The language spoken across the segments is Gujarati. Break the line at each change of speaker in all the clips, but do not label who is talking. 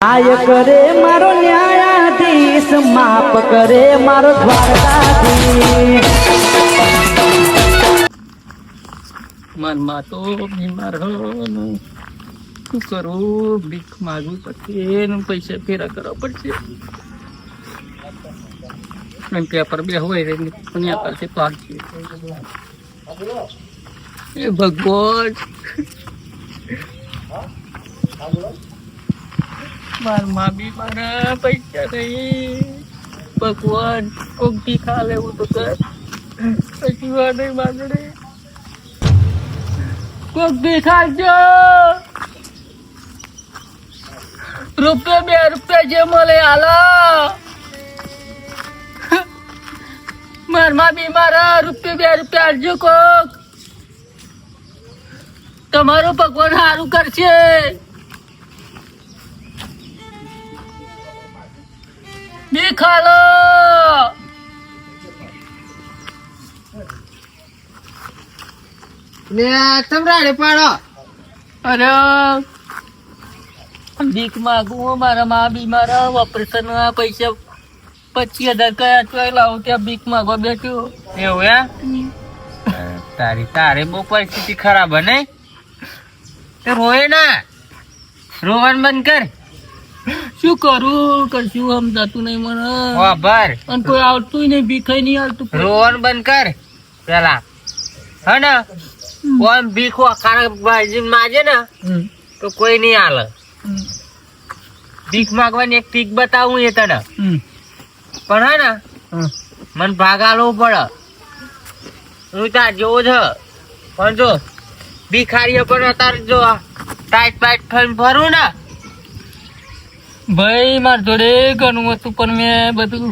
આય કરે મારો ન્યાયાધીશ, માફ કરે મારો દ્વારકાધીશ.
મનમાં તો બીમાર શું કરું? ભીખ માગવું પડશે, પૈસા ફેરા કરવા પડશે. પેપર બે હોય ત્યાં પાસે પાકશે. એ ભગવાન, મારમાં બી મારા પૈસા નહીં. ભગવાન, કોક ભીખ આલે એવું તો કર. પછી વાર નહીં માંગડે, કોક ભીખ આલજો. રૂપિયા 2 રૂપિયા જે મળે હાલો. મારમાં બી મારા રૂપિયા 2 રૂપિયા આલજો કોક. તમારું ભગવાન સારું કરશે. ભીખ આલો.
તમરાડે પાડો.
અરે ભીખ માગું, મારા માં બીમાર, ઓપરેશન ના પૈસા 25,000 કયા ચોય લાવું ત્યાં ભીખ માગવા બેઠ્યો.
એવું તારે બહુ પરિસ્થિતિ ખરાબ હે ને? તો રોય ના, રોવાનું બંધ કર.
શું કરું? કશું સમજાતું નહીં મને.
વાભર
અને કોઈ આવતું નહીં, ભીખ નહીં આવતું.
રોવાનું બંધ કર પેલા, હે ને? કોણ ભીખ માગે ને તો કોઈ નહીં હાલે. ભીખ માગવાની એક ટ્રીક બતાવું એ તને, પણ હે ને મને ભાગ આલવો પડે. હું તાર જેવો છે, પણ જો ભિખારીઓ પણ અત્યારે જો ટાઈટ પાઈટ થઈને ફરું ને.
ભાઈ માર જોડે ઘણું હતું, પણ મેં બધું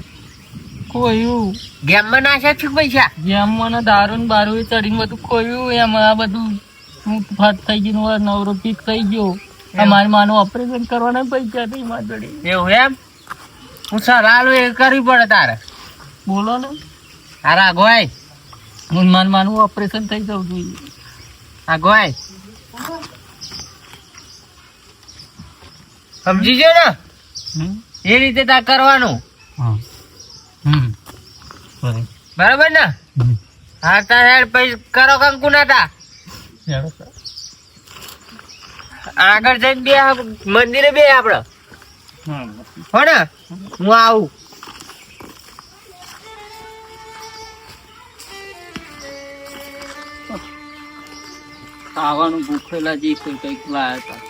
ખોયું.
ગેમમાં નાખ્યા છું પૈસા.
જેમ મને દારૂ ને બારૂ ચડીને બધું ખોયું, એમ આ બધું હું ફાટ થઈ ગયું, નવરો પીક થઈ ગયો. મારી માનું ઓપરેશન કરવાના પૈસા નહીં માર જોડે.
એવું એમ? હું સલાહ એ કરવી પડે તારે.
બોલો ને.
તારા ગોય
હું મારું માનું ઓપરેશન થઈ જવું જોઈએ.
આ ગોય સમજી જો ને, એ રીતે તાર કરવાનું. બરાબર ને? હા તાર પૈસા કરો કંકુ ના તા. આગળ જઈને બે મંદિરે બે આપડે, હો ને? હું આવું.
ખાવાનું ભૂખેલા જે કોઈ કઈક લાયા હતા.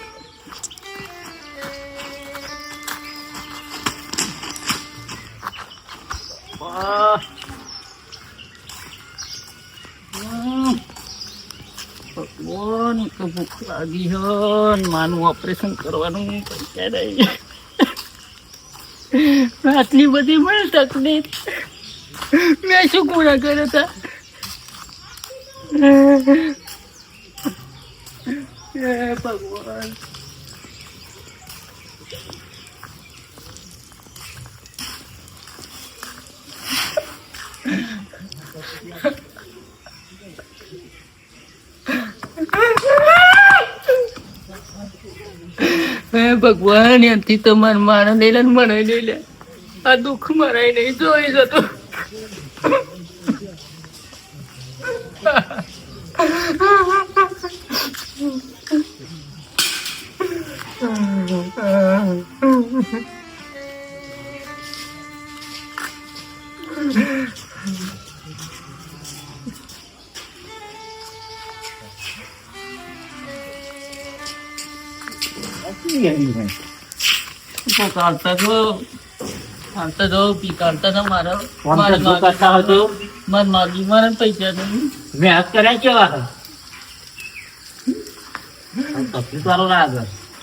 ભગવાન, તો ભૂખ લાગી હો. માનું ઓપરેશન કરવાનું પૈસા નહીં. આટલી બધી મને તકલીફ, મેં શું ગુના કર્યા હતા? ભગવાન, ભગવાન, એમથી તો મારા લઈ લે, મને લઈ લે. આ દુઃખ મરાય નહીં જોઈ જતો. પૈસા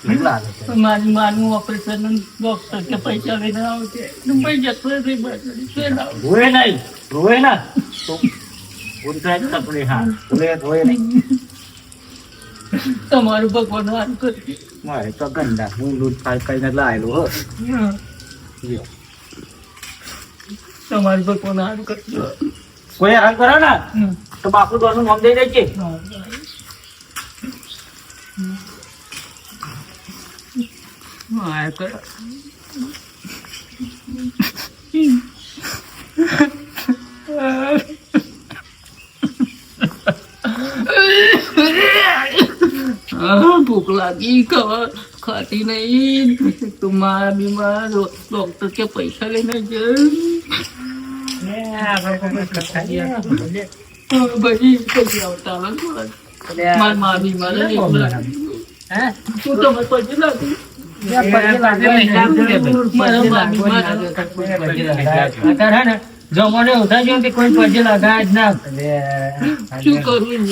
નહીં. મારી માનું ઓપરેશન ડોક્ટર કે પૈસા લઈને આવશે. તમારું ભગવાન સારું કરશે.
તો ગંદા હું લૂટ ફાટ કરીને લાયેલો.
તમારું ભગવાન સારું કરશે.
કોઈ હેરાન કરો ને તો બાપુ દોરનું નામ દઈ દેજે.
આ કર ભૂખ લાગી ખાતી નહીં તો મારા બીમાર ડોક્ટર કે પૈસા લઈને ભાઈ પૈસા આવતા મારા મા બીમાર તું તો પૈસા લાગી
જમવાને ઉઠા જો કોઈ પજે લગાય જ ના
શું કરવું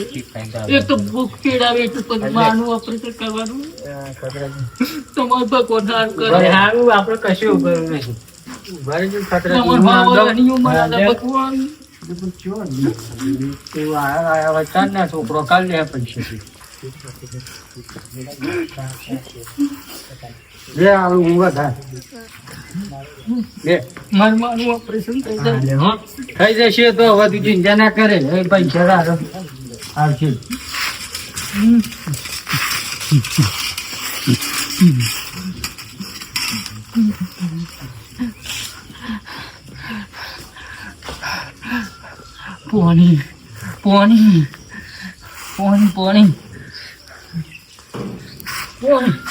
એક તો ભૂખ પીડાવે એટલું પછી માનું ઓપરેશન કરવાનું તમારે ભગવાન સારું કરે
સારું આપણે કશું કરવું નહીં
તમારે ભાવવાની ઉંમર આવે ભગવાન
છોકરો કાલ લે પૈસા
મારું માનું ઓપરેશન થઈ જાય
થઈ જશે તો હવે તું ચિંતા ના કરે પૈસા આવશે
પોણી પોણી પોણી પોણી પોણી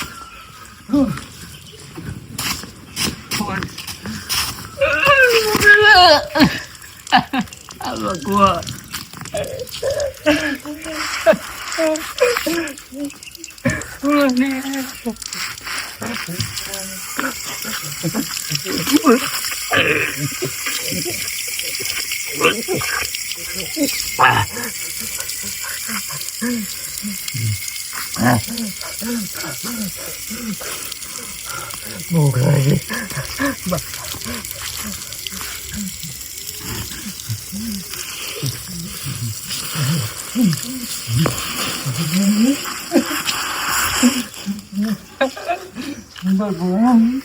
ભગવાન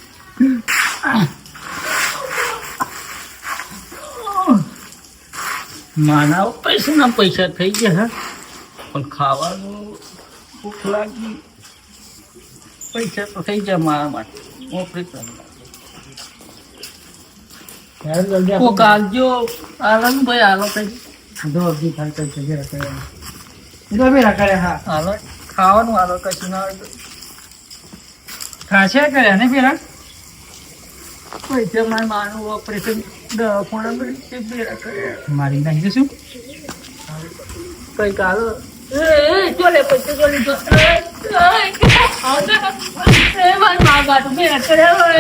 માના પૈસા પૈસા થઈ ગયા પણ ખાવાનું ભૂખ લાગી પૈસા તો થઈ જાય મારા માટે ઓપરેશન કોક આવજો હાલો ને ભાઈ હાલો કઈ હાલો ખાવાનું હાલો કશું ના હોય
ખાશે કર્યા ને પેલા
પૈસા મારા માનું ઓપરેશન દવાખાના
મારી નાખી શું
કઈ કાલો ચોલે પૈસા ચોલે મારા મા બાપ મેરા કર્યા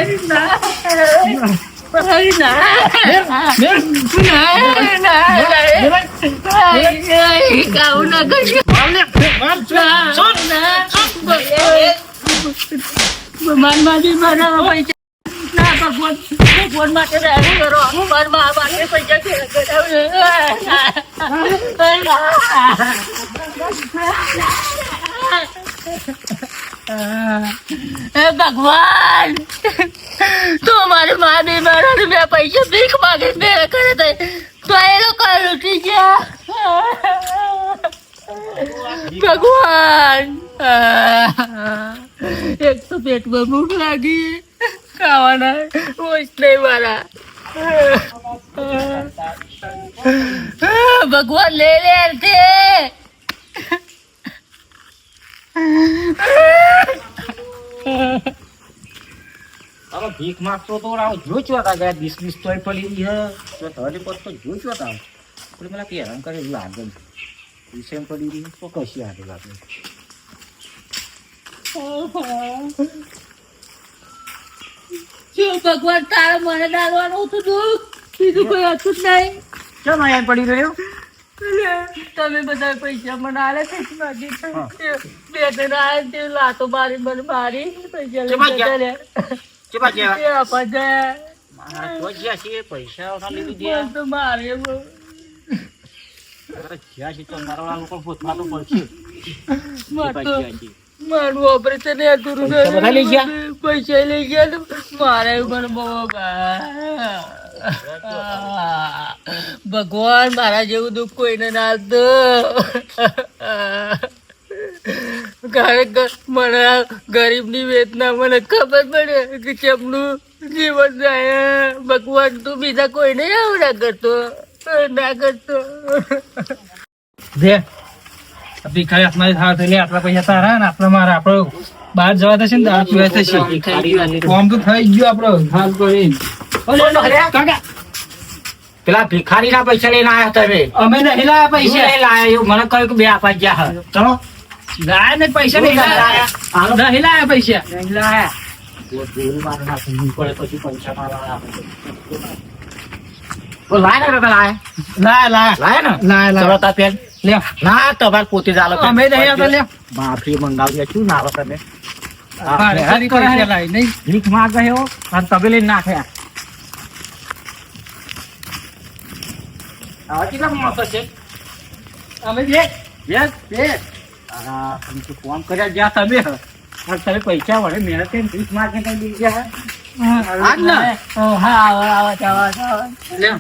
ભગવાન માટે કરો મારા મા બાપે પૈસા ભગવાન તો મારી મા બીમાર હતી મેં પૈસા ભીખ માગે મેં કરે તો એ લોકો લૂટી ગયા ભગવાન એક તો પેટમાં ભૂખ લાગી ખાવાના રોજ નહીં મારા ભગવાન લે લે તે
હવે ભીખ માંગતો તો જોઈતો હતા ગયા 20 તોય પડી રહી તો ધડી પર તો જોઈતો હતા એટલે મને કે હેરાન કરે લાગે વિષય પડી રહી તો કશી હાથે લાગે
શું ભગવાન તારે મને ડાલવાનું હતું દુઃખ બીજું કોઈ હતું જ નહીં
કેમ અહીંયા પડી રહ્યો
તમે બધા પૈસા મને આલે છે બે દિન આલે તે લાતો મારી મને મારી પૈસા લઈ
ચેપા ગયા
પૈસા
મારા તો જ્યાં છે પૈસા ઓછા લીધી દે
તો મારે
જ્યાં છે તો મારા લોકો પોતમાં તો પડશે
મારું ઓપરેશન અધૂરું
બધા લઈ ગયા?
પૈસા લઈ ગયા મારે પણ બહુ ભગવાન મારા જેવું દુઃખ કોઈને ના આપતો ખરેખર મને આ ગરીબની વેદના મને ખબર પડે કે કેમનું જીવન જાય. ભગવાન તું બીજા કોઈને આવું ના કરતો.
દે ભિખારી હાથમાં હાથ લે, આટલા પૈસા તારા ને આટલા મારા. આપણો બહાર જવા થશે ને દાંત પીવા થશે. કોમ તો થઈ ગયું આપણો હાલ કરી. કાકા
પેલા ભિખારી ના પૈસા લઈને આયા તમે.
અમે નહીં લાયા પૈસા.
નહીં લાયા એવું મને કહ્યું કે બે આપા ગયા હે. ચલો
લાયા ને પૈસા નહીં લાયા. નહીં લાયા પૈસા.
નહીં લાયા. તો લાયા ને પેલા આયા.
લાયા લાયા
લાયા ને
લાયા
ચલો
લાયા.
તા પેન
લ્યો
ના તમારે પોતે જ આલો.
અમે નહીં આવતા. લ્યો
માફી મંગાવી શું ના આવો તમે.
હારી પૈસા લાવી નહીં.
ભીખ માંગ ગયો અને તમે લઈને નાખ્યા. આવા કેટલા માણસો છે?
અમે જે
યસ યસ. તમે તો ફોન કર્યા જ્યાં તમે અને તમે પૈસા વડે મહેનત કરીને ભીખ માંગે કઈ બી ગયા. આજ ને
લ્યો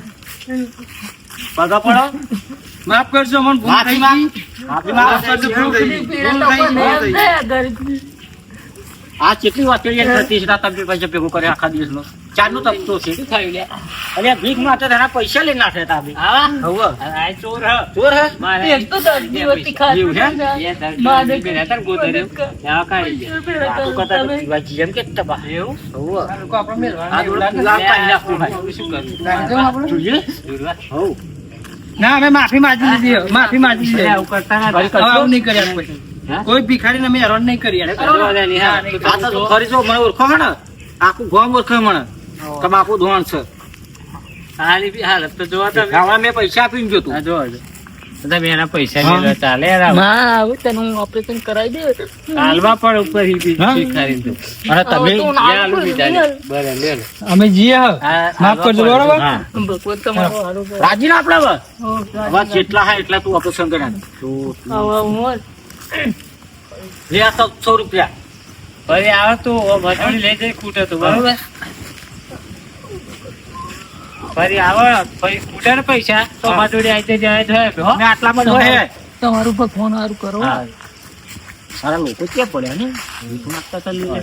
પગા પડો.
માફ કરજો મને ભૂલ થઈ
માફી
ગઈ.
માફી
માફ
માંગો.
કરજો, ભૂલ થઈ ગઈ. ભૂલ થઈ ગઈ.
આ કેટલી વાતોડિયા થતી છે તમે પૈસા ભેગું કરે આખા દિવસનો. ચારનું તપતો છે અને આ ભીખ માટે તેના પૈસા લઈને નાખે તમે. હવે ચોર હે
એવું હે?
જેમ કે તબાહ. એવું હવે
આ લોકો આપણે મેળવાના.
આ જોડે લાખ કાઢી નાખવું ભાઈ. શું કરવું?
લાવી દઉં આપણે?
જોઈએ? હઉ.
ના અમે માફી માંગી લીધી હવે. માફી માંગી લીધી.
આવું કરતા ના
હવે આવું નહીં કર્યા પછી.
હા?
કોઈ ભિખારીને અમે હેરાન નહીં કરી.
આ તો ફરી જો મને ઓળખો હે ને આખું ગામ ઓળખે મને કે બાપુ ધોણ છે. ગામડા મેં પૈસા આપીને ગયો તું.
તેનું ઓપરેશન કરાવી દે.
હા? અને તમે
અમે જઈએ હવે. માફ કરજો બરોબર.
હા.
ભગવાન તમારો હારો કરે.
રાજી ના આપડે હવે.
હો,
હવે જેટલા હા એટલા તું ઓપરેશન કર્યા
હવે હું
લે આ 100 રૂપિયા.
ફરી આવે તો મજૂરી લઈ જઈ ખૂટે તો બરોબર. ફરી આવે ફરી ખૂટે ને પૈસા તો
હા.
મજૂરી આવી જાય
ને આટલામાં જ હોય.
તમારું ભગવાન સારું કરો.
સારા લોકો ક્યાં પડ્યા ને ભીખ માંગતા ચાલ્યું.